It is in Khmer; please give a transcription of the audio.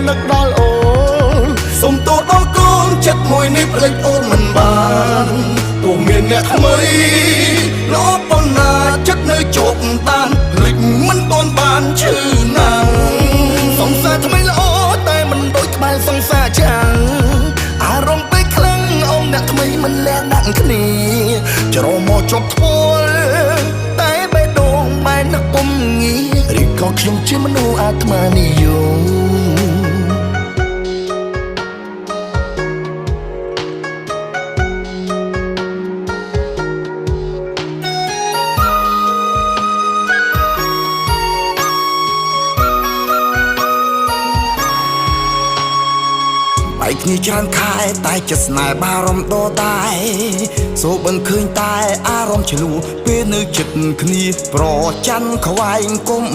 នឹកដល់អូនសុំទោសដល់កូនចិត្តមួយនេះភ្លេចអូនមិនបានទោះមានអ្នកថ្មីល្អប៉ុណ្ណាចិត្តនៅជោគតានភ្លេចមិនទាន់បានឈឺណាស់សង្សារថ្មីល្អតែមិនដូចក្បែរសង្សារចាំងអារម្មណ៍ពេកខ្លាំងអូនអ្នកថ្មីមិនលះដាក់គ្នាច្រមកជប់ធ្វើតែបេះដូងបែរនឹកពុំងាឬក៏ខ្ញុំជាមនុស្សអាត្មានិយមបែកគ្នាច្រើនខែតែចិត្តស្នេហ៍បារម្ភដដែលសូបមិនឃើញតែអារម្មណ៍ឆ្លួពេលនៅចិត្តគ្នាប្រច័ណ្ឌខ្វែងគុំ